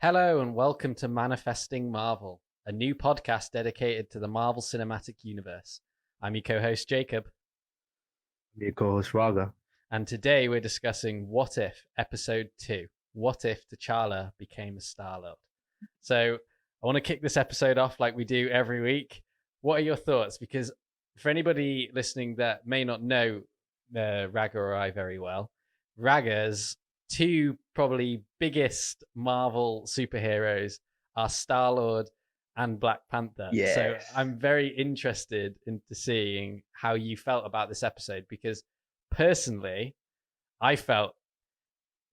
Hello and welcome to Manifesting Marvel, a new podcast dedicated to the Marvel Cinematic Universe. I'm your co-host Jacob, Your co-host Raga. and today we're discussing What If Episode 2. What if T'Challa became a Star-Lord? So I want to kick this episode off like we do every week. What are your thoughts? Because for anybody listening that may not know Raga or I very well, Raga's two probably biggest Marvel superheroes are Star Lord and Black Panther. So Yes. I'm very interested into seeing how you felt about this episode because personally, I felt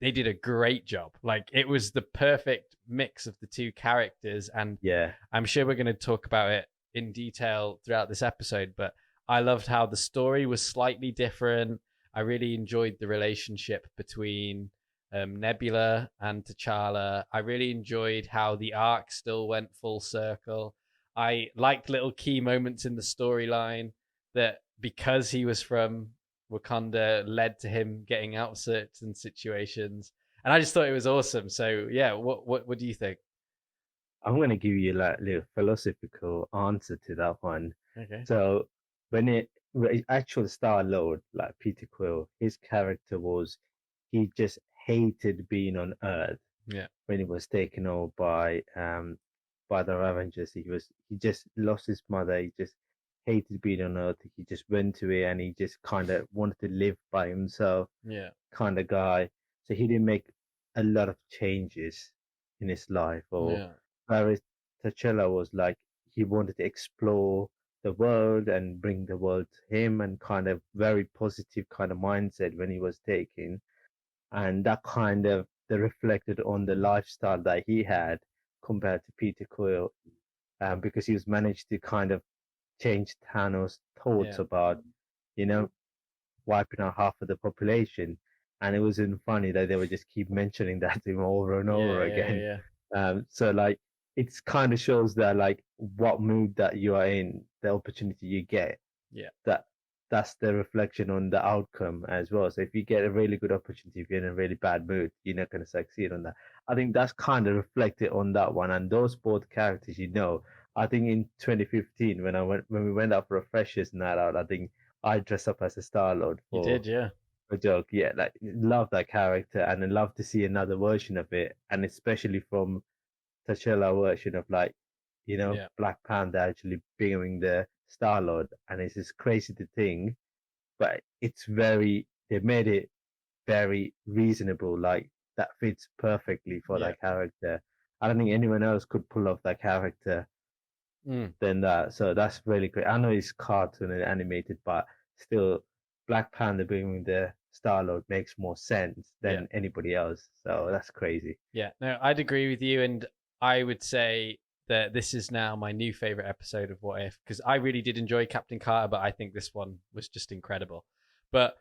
they did a great job. Like it was the perfect mix of the two characters, and Yeah. I'm sure we're going to talk about it in detail throughout this episode. But I loved how the story was slightly different. I really enjoyed the relationship between Nebula and T'Challa. I really enjoyed how the arc still went full circle. I liked little key moments in the storyline that because he was from Wakanda led to him getting out of certain situations. And I just thought it was awesome. So yeah, what do you think? I'm gonna give you like a little philosophical answer to that one. Okay. So when actual Star Lord, like Peter Quill, his character was he just hated being on Earth Yeah. when he was taken over by the Avengers. He just lost his mother. He just hated being on Earth. He just went to it and he just kind of wanted to live by himself, Yeah. kind of guy. So he didn't make a lot of changes in his life. Or Yeah. whereas T'Challa was like he wanted to explore the world and bring the world to him, and kind of very positive kind of mindset when he was taking, and that kind of they reflected on the lifestyle that he had compared to Peter Quill, because he was managed to kind of change Thanos' thoughts Yeah. about, you know, wiping out half of the population. And it wasn't funny that they would just keep mentioning that to him over and over Yeah. Yeah. again. Yeah. So like it's kind of shows that like what mood that you are in, the opportunity you get, Yeah. that that's the reflection on the outcome as well. So if you get a really good opportunity, if you're in a really bad mood, you're not going to succeed on that. I think that's kind of reflected on that one. And those both characters, I think in 2015 when we went out for a freshers night out, I think I dressed up as a Star Lord You for did, yeah. a joke. Yeah, like love that character and I love to see another version of it, and especially from T'Challa version of like, Yeah. Black Panther actually becoming the Star Lord, and it's just crazy to think, but they made it very reasonable, like that fits perfectly for Yeah. that character. I don't think anyone else could pull off that character Mm. than that. So that's really great. I know it's cartoon and animated, but still, Black Panther being the Star Lord makes more sense Yeah. than anybody else. So that's crazy. Yeah. No, I'd agree with you, and I would say that this is now my new favorite episode of What If because I really did enjoy Captain Carter, but I think this one was just incredible. But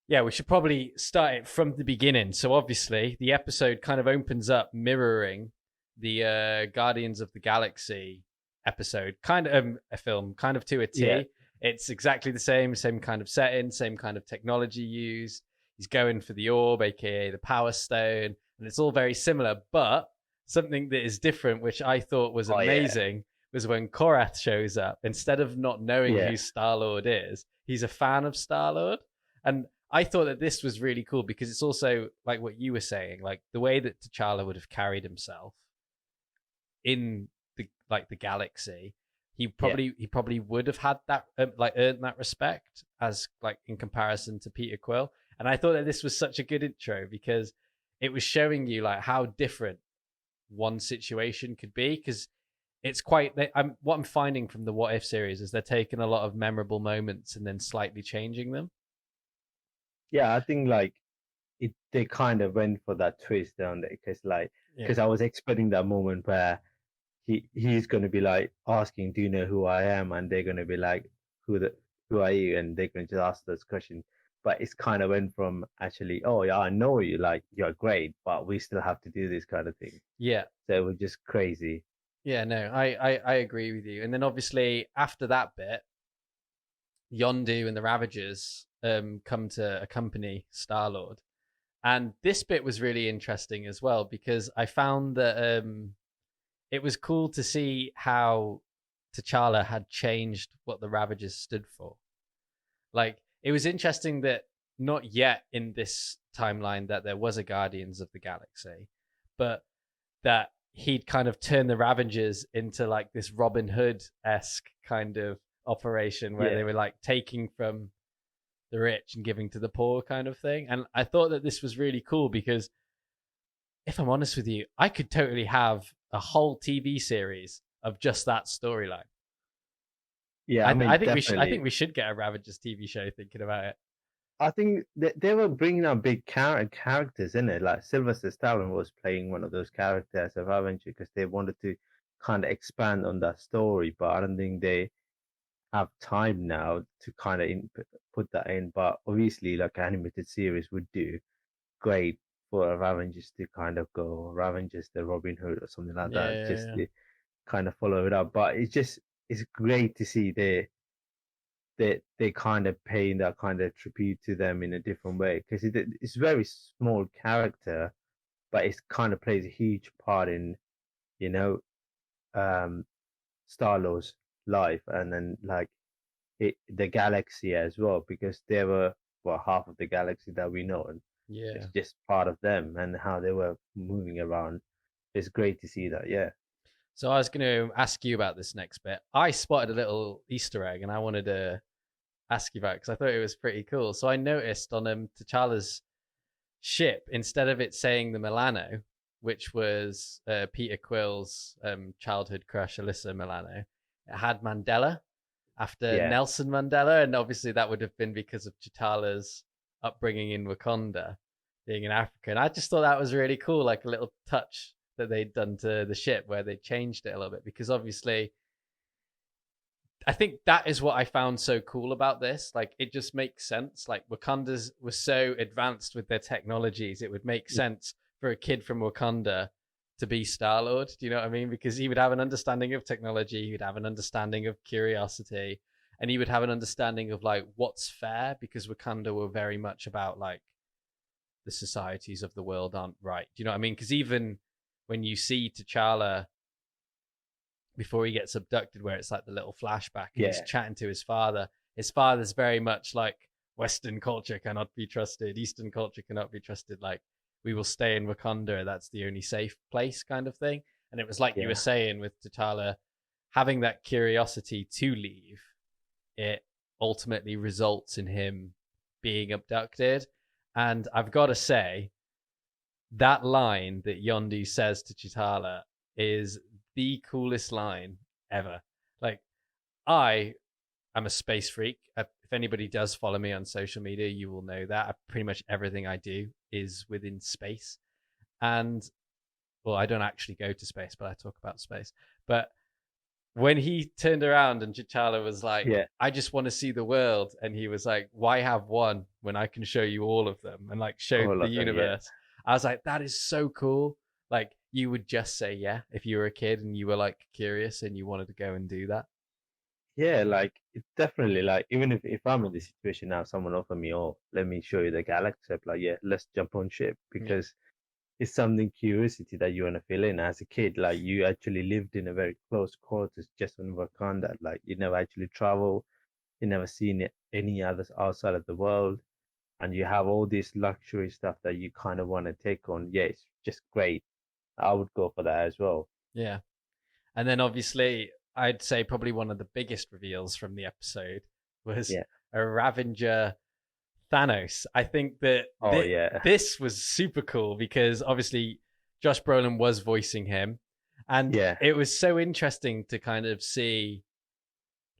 yeah, we should probably start it from the beginning. So obviously, the episode kind of opens up mirroring the Guardians of the Galaxy episode, kind of a film, kind of to a Yeah, T. It's exactly the same kind of setting, same kind of technology used. He's going for the orb, aka the Power Stone, and it's all very similar. But something that is different, which I thought was oh yeah, amazing, was when Korath shows up. Instead of not knowing yeah, who Star Lord is, he's a fan of Star Lord, and I thought that this was really cool because it's also like what you were saying, like the way that T'Challa would have carried himself in the galaxy. yeah. He probably would have had that like earned that respect as like in comparison to Peter Quill. And I thought that this was such a good intro because it was showing you like how different one situation could be because it's quite what I'm finding from the What If series is they're taking a lot of memorable moments and then slightly changing them. Yeah, I think like they kind of went for that twist down there Yeah. because I was expecting that moment where he's going to be like asking, "Do you know who I am?" And they're going to be like, who are you?" And they're going to just ask those questions. But it's kind of went from actually, "Oh yeah, I know you, like you're great, but we still have to do this kind of thing." Yeah. So it was just crazy. Yeah, no, I agree with you. And then obviously after that bit, Yondu and the Ravagers come to accompany Star Lord, And this bit was really interesting as well because I found that it was cool to see how T'Challa had changed what the Ravagers stood for. Like, it was interesting that not yet in this timeline that there was a Guardians of the Galaxy, but that he'd kind of turned the Ravagers into like this Robin Hood esque kind of operation where they Yeah. were like taking from the rich and giving to the poor kind of thing. And I thought that this was really cool because if I'm honest with you, I could totally have a whole TV series of just that storyline. Yeah, I I mean, think we should. I think definitely. we should get a Ravagers TV show. Thinking about it. I think they were bringing out big characters in it. Like Sylvester Stallone was playing one of those characters of Avenger because they wanted to kind of expand on that story, but I don't think they have time now to kind of put that in. But obviously, like animated series would do great for Avengers to kind of go Avengers the Robin Hood or something like Yeah, that, yeah, just yeah. to kind of follow it up. But it's great to see they kind of paying that kind of tribute to them in a different way because it's very small character, but it kind of plays a huge part in you know um Star-Lord's life, and then like the galaxy as well because they were well half of the galaxy that we know, and it's Yeah. just part of them and how they were moving around. It's great to see that. Yeah, So I was going to ask you about this next bit. I spotted a little Easter egg, and I wanted to ask you about because I thought it was pretty cool. So I noticed on T'Challa's ship, instead of it saying the Milano, which was Peter Quill's childhood crush, Alyssa Milano, it had Mandela after yeah, Nelson Mandela, and obviously that would have been because of T'Challa's upbringing in Wakanda, being in Africa. And I just thought that was really cool, like a little touch that they'd done to the ship where they changed it a little bit because obviously I think that is what I found so cool about this. Like, it just makes sense. Like, Wakanda's was so advanced with their technologies, it would make sense for a kid from Wakanda to be Star Lord. Do you know what I mean? Because he would have an understanding of technology, he would have an understanding of curiosity, and he would have an understanding of like what's fair. Because Wakanda were very much about like the societies of the world aren't right. Do you know what I mean? Because even when you see T'Challa before he gets abducted, where it's like the little flashback and he's yeah, chatting to his father. His father's very much like Western culture cannot be trusted, Eastern culture cannot be trusted. Like, we will stay in Wakanda, that's the only safe place, kind of thing. And it was like you were yeah, saying with T'Challa having that curiosity to leave. It ultimately results in him being abducted. And I've got to say, that line that Yondu says to Chitala is the coolest line ever. Like, I am a space freak. If anybody does follow me on social media, you will know that pretty much everything I do is within space. And well, I don't actually go to space, but I talk about space. But when he turned around and T'Challa was like, yeah. I just want to see the world. And he was like, why have one when I can show you all of them? And like showed All the of them. Yeah, universe. I was like, that is so cool. Like, you would just say yeah if you were a kid and you were like curious and you wanted to go and do that. yeah. Like it's definitely like even if I'm in this situation now, someone offer me, oh, let me show you the galaxy. I'm like, yeah, let's jump on ship Yeah. because it's something curiosity that you want to feel in as a kid. Like you actually lived in a very close quarters just on Wakanda. Like you never actually travel, you never seen any others outside of the world, and you have all this luxury stuff that you kind of want to take on. Yeah, it's just great. I would go for that as well. Yeah. And then obviously, I'd say probably one of the biggest reveals from the episode was Yeah. a Ravager Thanos. I think that Oh yeah. this was super cool because obviously Josh Brolin was voicing him. And Yeah. it was so interesting to kind of see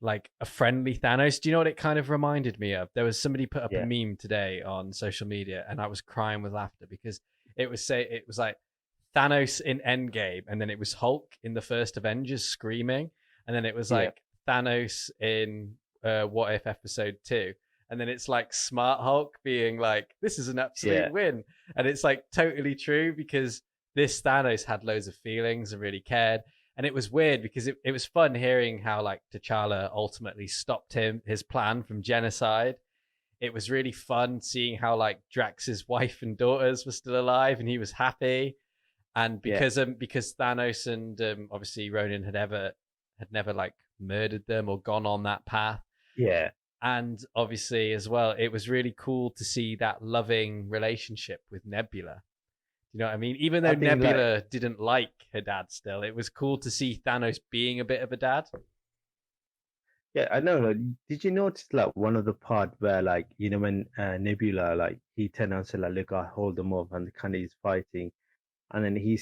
like a friendly Thanos. Do you know what it kind of reminded me of? There was somebody put up a Yeah. meme today on social media and I was crying with laughter because it was like Thanos in Endgame and then it was Hulk in the first Avengers screaming and then it was Yeah. like Thanos in What If episode 2 and then it's like Smart Hulk being like this is an Yeah. absolute win and it's like totally true because this Thanos had loads of feelings and really cared and it was weird because it was fun hearing how like T'Challa ultimately stopped his plan from genocide it was really fun seeing how like Drax's wife and daughters were still alive, and he was happy. And Yeah, because Thanos and obviously Ronan had never like murdered them or gone on that path. yeah. And obviously as well, it was really cool to see that loving relationship with Nebula. You know what I mean? Even though I think like Nebula didn't like her dad still, it was cool to see Thanos being a bit of a dad. yeah, I know. Like, did you notice like one of the part where like when Nebula like he turned and said like, look, I hold them up and kind of is fighting, and then he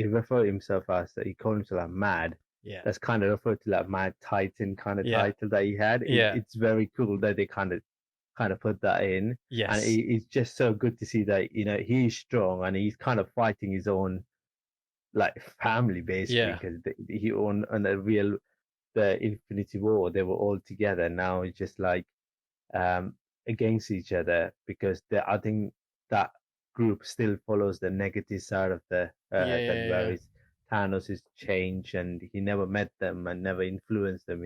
referred himself as that he called himself like mad. Yeah. That's kind of referred to like Mad Titan kind of Yeah. title that he had. Yeah. It's very cool that they kind of put that in, and Yes. it's just so good to see that he's strong and he's kind of fighting his own like family basically Yeah. because he on the real the Infinity War they were all together. Now it's just like um against each other because I think that group still follows the negative side of the Yeah. that Yeah. where Yeah. is Thanos is changed and he never met them and never influenced them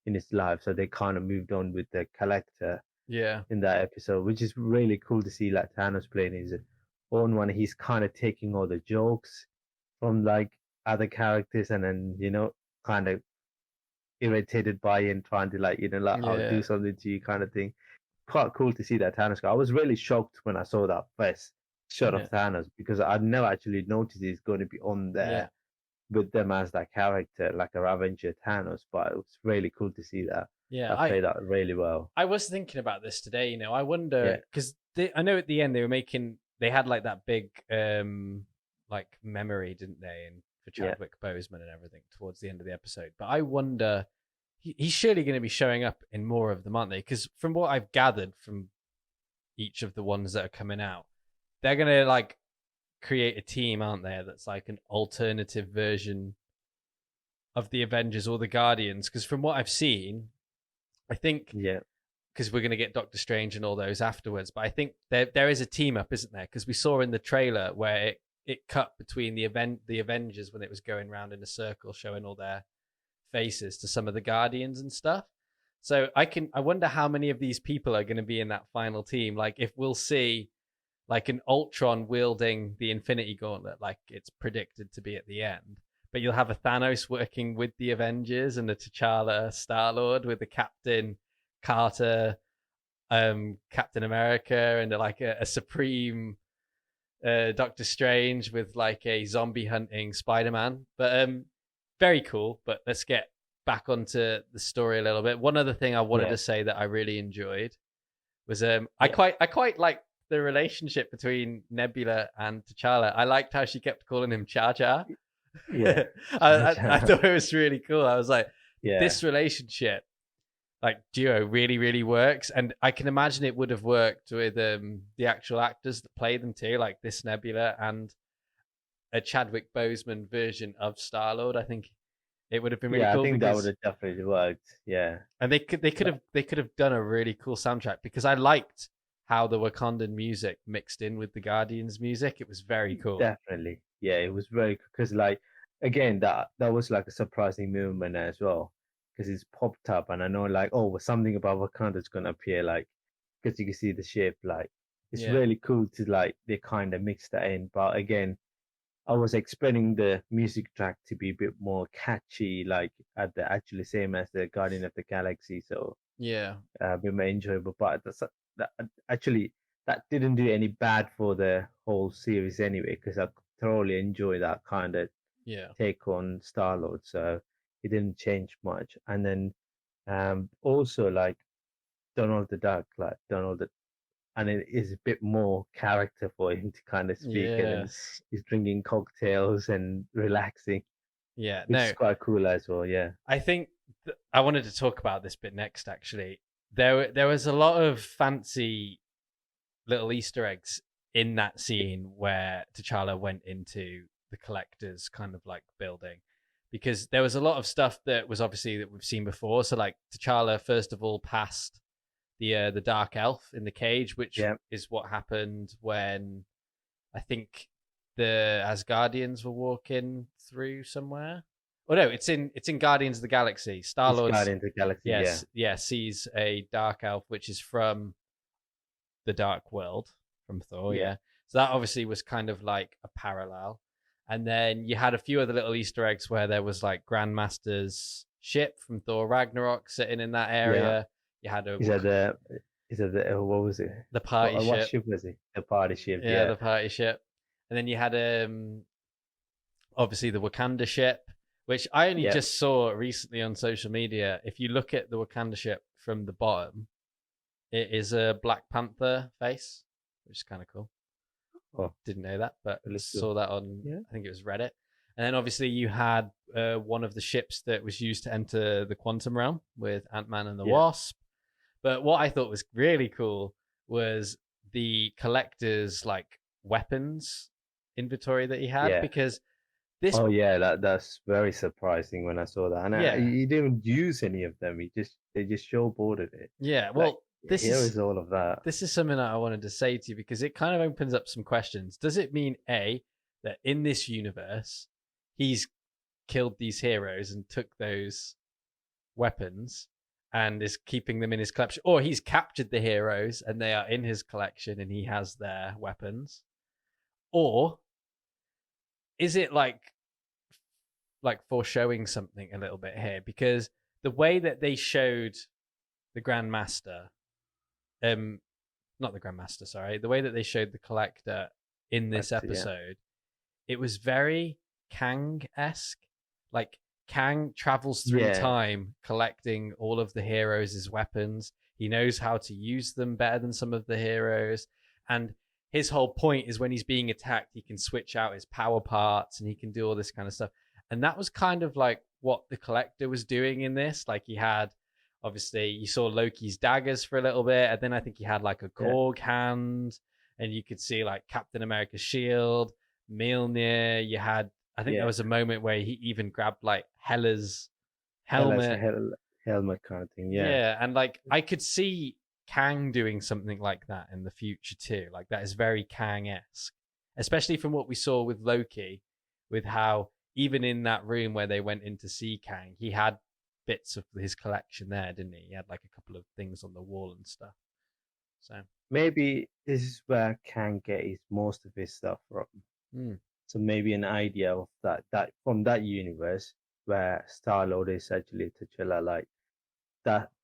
in his life, so they kind of moved on with the character Yeah. in that episode, which is really cool to see like Thanos playing his own one. He's kind of taking all the jokes from like other characters and then kind of irritated by it and trying to like I'll do Yeah. something to you kind of thing. Quite cool to see that Thanos guy. I was really shocked when I saw that first shot of Yeah. Thanos because I'd never actually noticed he's going to be on Yeah. there with them as that character, like a Avenger Thanos. But it was really cool to see that. Yeah. That played out really well. I was thinking about this today. I Yeah, wonder because I know at the end they had like that big like memory, didn't they? And for yeah, Chadwick Boseman and everything towards the end of the episode. But I wonder he's surely going to be showing up in more of them, aren't they? Because from what I've gathered from each of the ones that are coming out, they're going to like create a team, aren't they? That's like an alternative version of the Avengers or the Guardians. Because from what I've seen, I think yeah, because we're going to get Doctor Strange and all those afterwards. But I think there is a team up, isn't there? Because we saw in the trailer where it cut between the Avengers when it was going round in a circle, showing all their faces to some of the Guardians and stuff. So I wonder how many of these people are going to be in that final team. Like if we'll see like an Ultron wielding the Infinity Gauntlet, like it's predicted to be at the end. But you'll have a Thanos working with the Avengers and a T'Challa Star-Lord with the Captain Carter, Captain America, and like a Supreme Doctor Strange with like a zombie hunting Spider-Man. But very cool. But let's get back onto the story a little bit. One other thing I wanted yeah, to say that I really enjoyed was I yeah, quite like the relationship between Nebula and T'Challa. I liked how she kept calling him Cha Cha. yeah. I thought it was really cool. I was like, Yeah, this relationship, like duo, really, really works. And I can imagine it would have worked with the actual actors that play them too, like this Nebula and a Chadwick Boseman version of Star Lord. I think it would have been really yeah. I cool think that would because have definitely worked. Yeah, and they could have done a really cool soundtrack because I liked how the Wakandan music mixed in with the Guardians music. It was very cool. definitely. Yeah, it was very because like again that was like a surprising movement as well because it's popped up and I know like oh something about Wakanda's gonna appear like because you can see the shape like it's Yeah. really cool to like they kind of mix that in. But again, I was expecting the music track to be a bit more catchy, like at the actually same as the Guardian of the Galaxy. So Yeah. be more enjoyable. But that actually that didn't do any bad for the whole series anyway, because I thoroughly enjoy that kind of Yeah. take on Star Lord. So it didn't change much. And then also like Donald the Duck, like Donald the and it is a bit more character for him to kind of speak and then Yes. he's drinking cocktails and relaxing, Yeah. which is No, quite cool as well. Yeah. I think I wanted to talk about this bit next. Actually, there was a lot of fancy little Easter eggs in that scene where T'Challa went into the collector's kind of like building, because there was a lot of stuff that was obviously that we've seen before. So like T'Challa first of all passed the dark elf in the cage, which Yeah. is what happened when I think the Asgardians were walking through somewhere. Oh no, it's in Guardians of the Galaxy. Star It's Lord's Guardians of the Galaxy. Yeah. yes, yeah, sees a dark elf, which is from the Dark World from Thor. Yeah. Yeah. So that obviously was kind of like a parallel. And then you had a few other little Easter eggs where there was like Grandmaster's ship from Thor Ragnarok sitting in that Yeah. area. You had Is that the what was it? the party What ship. ship was it? The party ship. Yeah, Yeah. the party ship. And then you had obviously the Wakanda ship, which I only Yeah. just saw recently on social media. If you look at the Wakanda ship from the bottom, it is a Black Panther face, which is kind of cool. Oh, Didn't know that, but it looks good. saw that on, Yeah. I think it was Reddit. And then obviously you had one of the ships that was used to enter the quantum realm with Ant-Man and the Yeah. Wasp. But what I thought was really cool was the collector's like weapons inventory that he had, Yeah. because this, Oh yeah, that's very surprising when I saw that. And yeah, he didn't use any of them. They just showboarded it. yeah. Like, Well, this here is is all of that. this is something that I wanted to say to you, because it kind of opens up some questions. Does it mean A, that in this universe he's killed these heroes and took those weapons and is keeping them in his collection, or he's captured the heroes and they are in his collection and he has their weapons? Or is it like foreshowing something a little bit here? Because the way that they showed the Grandmaster, not the Grandmaster, sorry, the way that they showed the collector in this But, yeah. episode, it was very Kang-esque. Like, Kang travels through Yeah. time collecting all of the heroes' weapons. He knows how to use them better than some of the heroes. And his whole point is when he's being attacked, he can switch out his power parts and he can do all this kind of stuff. And that was kind of like what the collector was doing in this. Like, he had, obviously, you saw Loki's daggers for a little bit. And then I think he had like a Korg hand. And you could see like Captain America's shield, Mjolnir. You had, I think there Yeah. was a moment where he even grabbed like Hela's Helmet. helmet. Helmet kind of thing. Yeah. Yeah, and like I could see Kang doing something like that in the future too. Like, that is very Kang-esque, especially from what we saw with Loki, with how even in that room where they went in to see Kang, he had bits of his collection there, didn't he? He had like a couple of things on the wall and stuff. So Maybe this is where Kang gets most of his stuff from. So maybe an idea of that from that universe where Star-Lord is actually T'Challa, like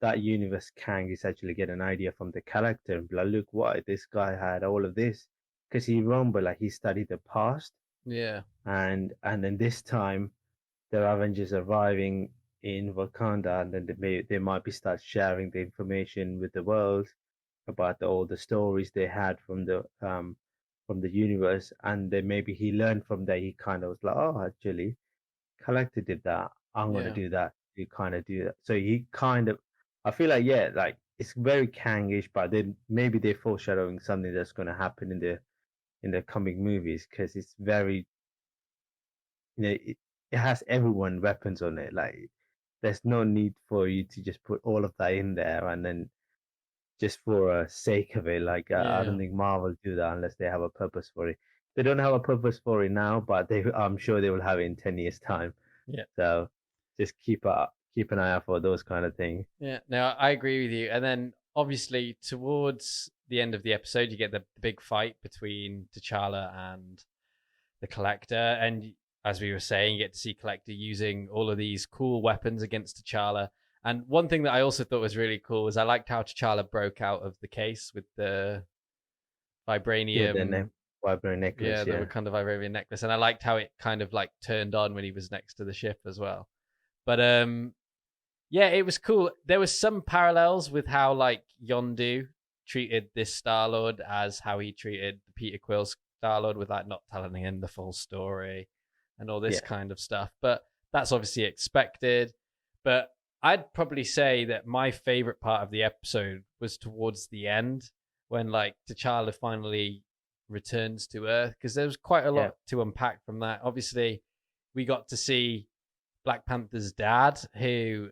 that universe, Kang is actually get an idea from the character and be like, look, why this guy had all of this, because he remember like he studied the past, yeah, and then this time the Avengers arriving in Wakanda, and then they might be start sharing the information with the world about all the stories they had from the universe, and then maybe he learned from there. He kind of was like, oh, actually, Collector did that. I'm gonna yeah, do that. You kind of do that. So he kind of, I feel like, yeah, like it's very Kangish, but then maybe they're foreshadowing something that's gonna happen in the coming movies, because it's very, it has everyone weapons on it. Like, there's no need for you to just put all of that in there and then just for sake of it. Like, I yeah, don't think Marvel do that unless they have a purpose for it. They don't have a purpose for it now, but I'm sure they will have it in 10 years' time. yeah. So just keep an eye out for those kind of things. Yeah, no, I agree with you. And then obviously towards the end of the episode, you get the big fight between T'Challa and the Collector. And as we were saying, you get to see Collector using all of these cool weapons against T'Challa. And one thing that I also thought was really cool was I liked how T'Challa broke out of the case with the Yeah, vibranium. vibrant Yeah, necklace. the Yeah, Wakanda vibranium necklace. And I liked how it kind of like turned on when he was next to the ship as well. But yeah, it was cool. There was some parallels with how like Yondu treated this Star-Lord as how he treated the Peter Quill Star-Lord, with like not telling him the full story and all this yeah, kind of stuff. But that's obviously expected. But I'd probably say that my favorite part of the episode was towards the end, when like T'Challa finally returns to Earth, because there was quite a yeah, lot to unpack from that. Obviously, we got to see Black Panther's dad, who,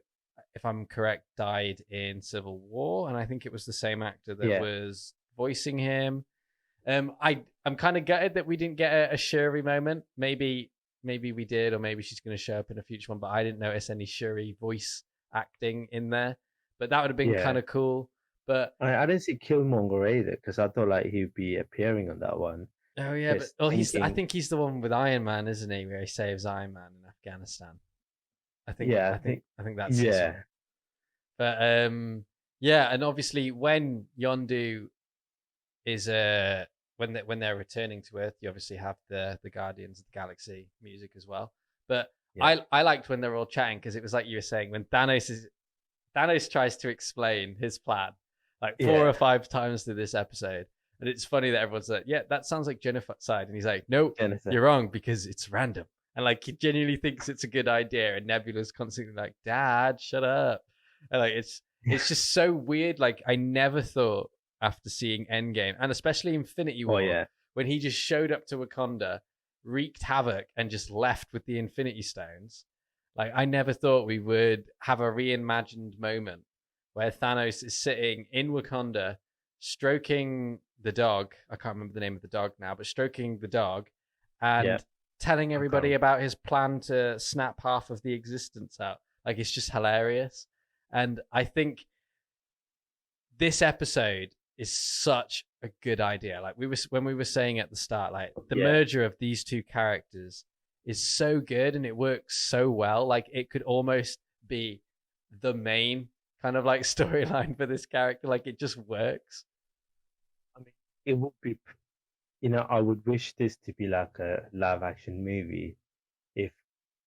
if I'm correct, died in Civil War, and I think it was the same actor that yeah, was voicing him. I'm kind of gutted that we didn't get a Shuri moment. Maybe we did, or maybe she's going to show up in a future one. But I didn't notice any Shuri voice acting in there. But that would have been yeah. kind of cool. But I didn't see Killmonger either because I thought like he'd be appearing on that one. oh yeah, but Just I thinking, think he's the one with Iron Man, isn't he? Where he saves Iron Man in Afghanistan. yeah, I think, I think that's his one. yeah, But yeah, and obviously when Yondu is when they're returning to Earth, you obviously have the Guardians of the Galaxy music as well. But yeah, I liked when they were all chatting because it was like you were saying when Thanos tries to explain his plan like four or yeah, five times through this episode. And it's funny that everyone's like, yeah, that sounds like genocide. And he's like, no, Jennifer. you're wrong because it's random. And like he genuinely thinks it's a good idea. And Nebula's constantly like, Dad, shut up. And like it's just so weird. Like I never thought after seeing Endgame and especially Infinity Oh War, yeah, when he just showed up to Wakanda, wreaked havoc, and just left with the Infinity Stones. Like I never thought we would have a reimagined moment where Thanos is sitting in Wakanda, stroking the dog. I can't remember the name of the dog now, but stroking the dog yeah. and telling I everybody can't. about his plan to snap half of the existence out. Like it's just hilarious. And I think this episode is such a good idea. Like we were when we were saying at the start, like the Yeah, merger of these two characters is so good and it works so well. Like it could almost be the main kind of like storyline for this character. Like it just works. I mean, it would be. I would wish this to be like a live action movie if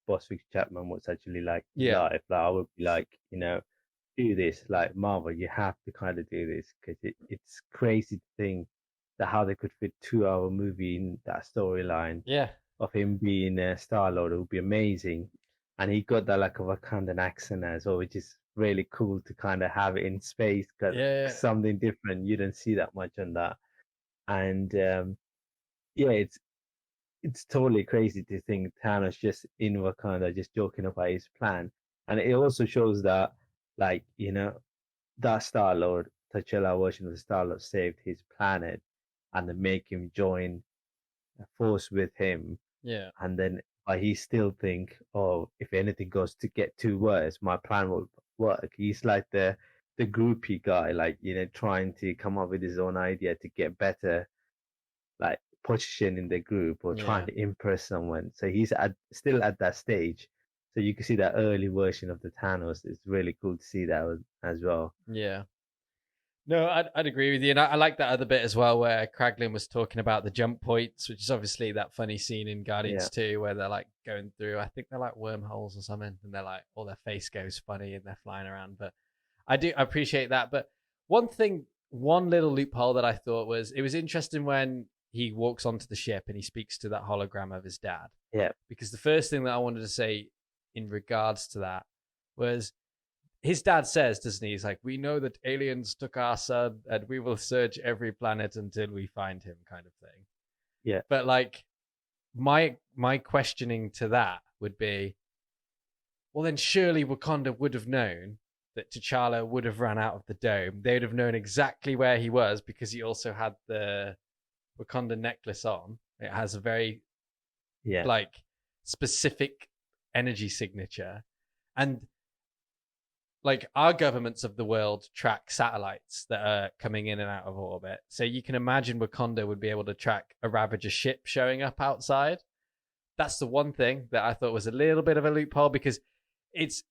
Boswick Chapman was actually like Yeah, live. Like I would be like, do this. Like Marvel, you have to kind of do this because it's crazy to think that how they could fit 2 hour movie in that storyline yeah, of him being a Star Lord. It would be amazing. And he got that like a Wakandan accent as well, which is really cool to kind of have it in space because yeah, something different. You don't see that much on that. And yeah, it's totally crazy to think Thanos just in Wakanda, just joking about his plan. And it also shows that, like, that Star Lord, T'Challa version of the Star Lord saved his planet and then make him join a force with him. yeah, And then but he still think, oh, if anything goes to get too worse, my plan will work. He's like the groupie guy, like, trying to come up with his own idea to get better like position in the group or trying yeah, to impress someone. So he's still at that stage. So you can see that early version of the Thanos. It's really cool to see that as well. yeah. No, I'd agree with you, and I like that other bit as well, where Kraglin was talking about the jump points, which is obviously that funny scene in Yeah, Guardians 2 where they're like going through. I think they're like wormholes or something, and they're like all their face goes funny and they're flying around. But I appreciate that. But one little loophole that I thought was it was interesting when he walks onto the ship and he speaks to that hologram of his dad, yeah, because the first thing that I wanted to say in regards to that was his dad says, doesn't he? He's like, we know that aliens took our son and we will search every planet until we find him, kind of thing. yeah. But like my questioning to that would be, well then surely Wakanda would have known that T'Challa would have run out of the dome. They would have known exactly where he was because he also had the Wakanda necklace on. It has a very Yeah. like specific energy signature. And like our governments of the world track satellites that are coming in and out of orbit. So you can imagine Wakanda would be able to track a Ravager ship showing up outside. That's the one thing that I thought was a little bit of a loophole because it's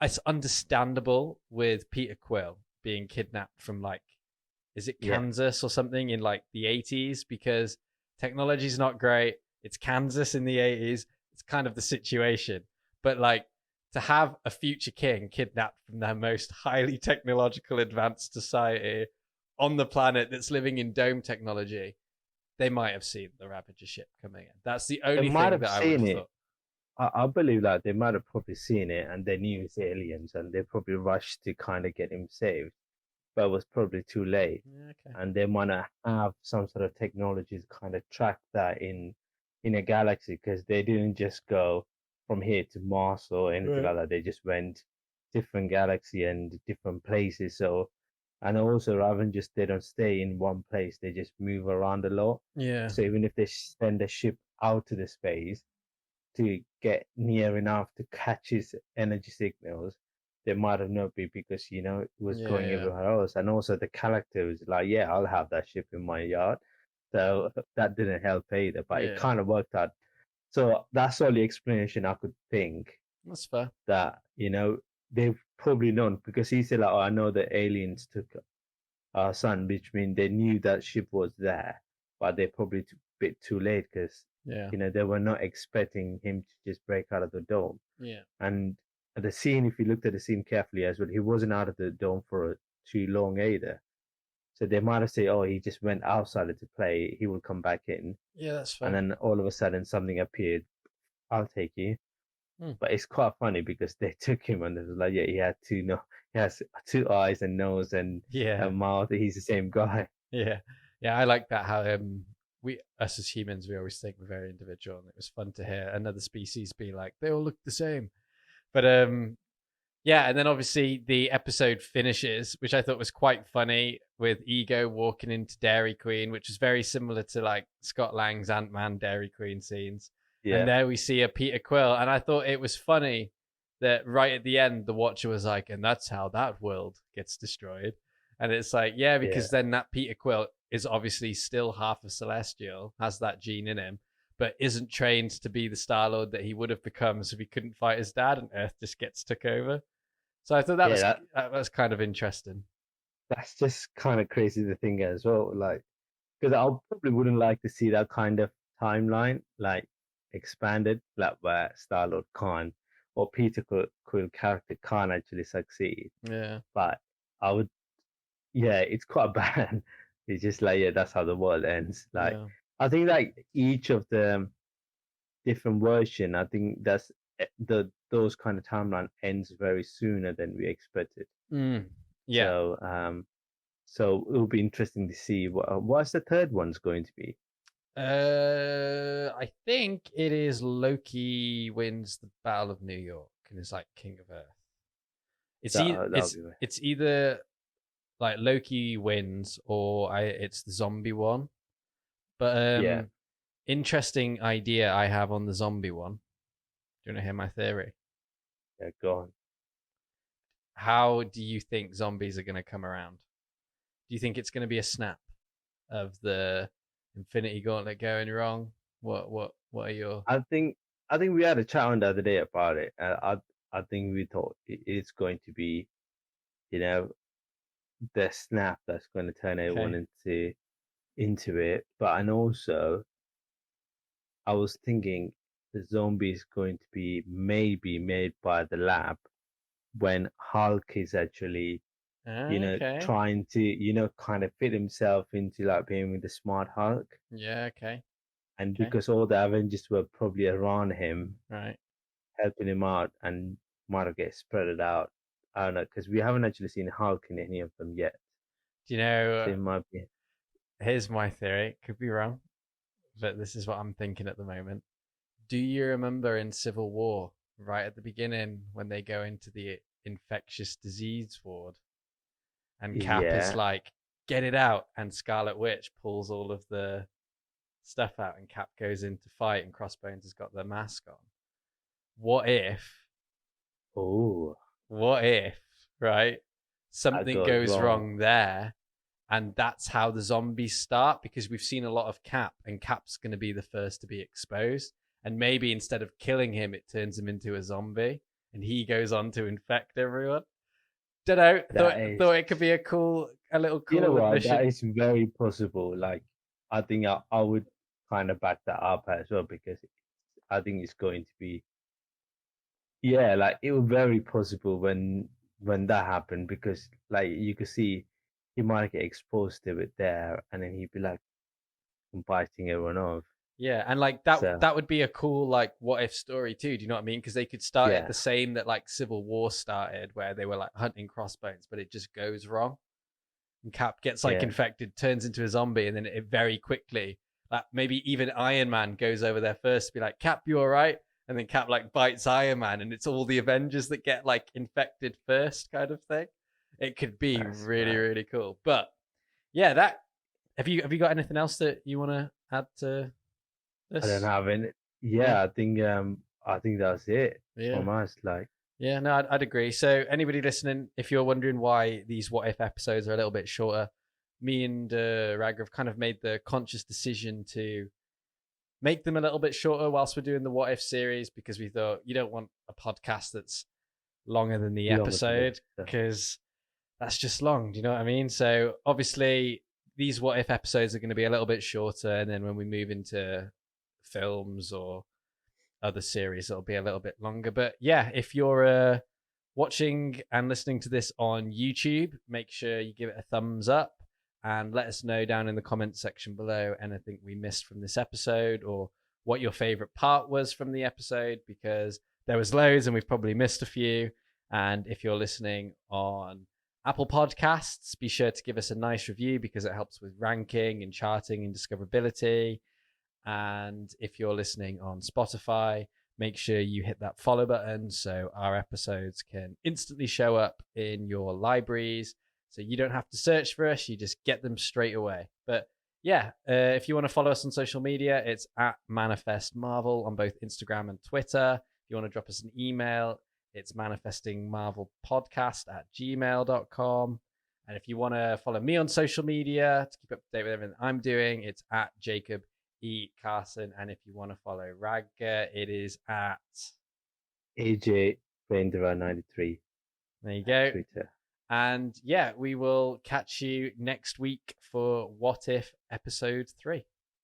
it's understandable with Peter Quill being kidnapped from like is it Yeah. Kansas or something in like the 80s because technology's not great. It's Kansas in the 80s. It's kind of the situation. But like to have a future king kidnapped from their most highly technological advanced society on the planet that's living in dome technology, they might have seen the Ravager ship coming in. That's the They only might thing have that I would seen have it. thought. I believe that they might have probably seen it and they knew it's aliens and they probably rushed to kind of get him saved, but it was probably too late. Yeah, okay. And they might not have some sort of technology to kind of track that in a galaxy because they didn't just go from here to Mars or anything Right. like that. They just went different galaxy and different places. So, and also rather than just they don't stay in one place, they just move around a lot. Yeah. So even if they send a ship out to the space to get near enough to catch his energy signals, they might have not been because it was Yeah, going yeah, everywhere else, and also the character was like, yeah, I'll have that ship in my yard. So that didn't help either, but it yeah. kind of worked out. So that's the only explanation I could think, That's fair. that they've probably known, because he said like, oh, I know the aliens took our son, which means they knew that ship was there, but they probably a bit too late, because Yeah, they were not expecting him to just break out of the dome. yeah. And the scene, if you looked at the scene carefully as well, he wasn't out of the dome for too long either. So they might have said, oh, he just went outside to play, he will come back in. Yeah, that's And fair. then all of a sudden something appeared. I'll take you. Hmm. But it's quite funny because they took him and it was like, yeah, he had two, no, he has two eyes and nose and a Yeah, mouth. He's the same guy. yeah, yeah. I like that how we us as humans we always think we're very individual, and it was fun to hear another species be like they all look the same. But yeah, and then obviously the episode finishes, which I thought was quite funny, with Ego walking into Dairy Queen, which is very similar to like Scott Lang's Ant-Man Dairy Queen scenes. And Yeah. there we see a Peter Quill, and I thought it was funny that right at the end the Watcher was like, and that's how that world gets destroyed. And it's like, yeah, Yeah. because then that Peter Quill is obviously still half a Celestial, has that gene in him, but isn't trained to be the Star-Lord that he would have become, so he couldn't fight his dad, and Earth just gets took over. So I thought Yeah. that was kind of interesting. That's just kind of crazy to think as well. Like, because I probably wouldn't like to see that kind of timeline, like expanded, like where Star Lord can't, or Peter Quill character can't actually succeed. Yeah, But I would, yeah, it's quite bad. It's just like, yeah, that's how the world ends. Like, yeah. I think like each of the different version, I think that's those kind of timeline ends very sooner than we expected. Mm, yeah. So so it'll be interesting to see what's the third one's going to be. I think it is Loki wins the Battle of New York and is like King of Earth. That'll be It's either like Loki wins or it's the zombie one. But yeah, interesting idea I have on the zombie one. Do you want to hear my theory? yeah, go on. How do you think zombies are going to come around? Do you think it's going to be a snap of the Infinity Gauntlet going wrong? What are your I think we had a chat on the other day about it. I think we thought it's going to be, you know, the snap that's going to turn everyone okay? into it. But and also I was thinking the zombie is going to be maybe made by the lab when Hulk is actually, Okay. trying to, kind of fit himself into like being with the smart Hulk. Yeah, okay. And Okay. because all the Avengers were probably around him, Right. helping him out, and might have get spread it out. I don't know, because we haven't actually seen Hulk in any of them yet. Do you know, So it might be, here's my theory. Could be wrong, but this is what I'm thinking at the moment. Do you remember in Civil War, right at the beginning, when they go into the infectious disease ward and Cap is yeah. like, get it out, and Scarlet Witch pulls all of the stuff out, and Cap goes in to fight, and Crossbones has got the mask on. What if, Oh, what if, right? that Something goes goes wrong. wrong there, and that's how the zombies start, because we've seen a lot of Cap, and Cap's going to be the first to be exposed. And maybe instead of killing him, it turns him into a zombie, and he goes on to infect everyone. Don't know. That is, Thought it could be a little you know cool what? That admission. is very possible. Like, I think I would kind of back that up as well, because I think it's going to be, yeah, like it was very possible when that happened, because like you could see he might get exposed to it there, and then he'd be like biting everyone off. Yeah, and like So that would be a cool like what if story too. Do you know what I mean? Because they could start it yeah, the same that like Civil War started, where they were like hunting Crossbones, but it just goes wrong. And Cap gets like yeah, infected, turns into a zombie, and then it very quickly, like maybe even Iron Man goes over there first to be like, Cap, you all right? And then Cap like bites Iron Man, and it's all the Avengers that get like infected first, kind of thing. It could be that's really, mad. really cool. But yeah, that have you got anything else that you want to add to I don't this? have any. Yeah, Yeah, I think that's it yeah. from us. Like, Yeah, no, I'd agree. So, anybody listening, if you're wondering why these What If episodes are a little bit shorter, me and Rag have kind of made the conscious decision to make them a little bit shorter whilst we're doing the What If series, because we thought you don't want a podcast that's longer than the Longer than episode, because that's just long. Do you know what I mean? So, obviously, these What If episodes are going to be a little bit shorter. And then when we move into films or other series, it'll be a little bit longer. But yeah, if you're watching and listening to this on YouTube, make sure you give it a thumbs up and let us know down in the comment section below anything we missed from this episode, or what your favorite part was from the episode, because there was loads and we've probably missed a few. And if you're listening on Apple Podcasts, be sure to give us a nice review, because it helps with ranking and charting and discoverability. And if you're listening on Spotify, make sure you hit that follow button so our episodes can instantly show up in your libraries. So you don't have to search for us, you just get them straight away. But yeah, if you want to follow us on social media, it's at Manifest Marvel on both Instagram and Twitter. If you want to drop us an email, it's manifestingmarvelpodcast@gmail.com. And if you want to follow me on social media to keep up to date with everything I'm doing, it's at Jacob E. Carson. And if you want to follow Raga, it is at AJ Rendra 93. There you go. Twitter. And yeah, we will catch you next week for What If episode 3.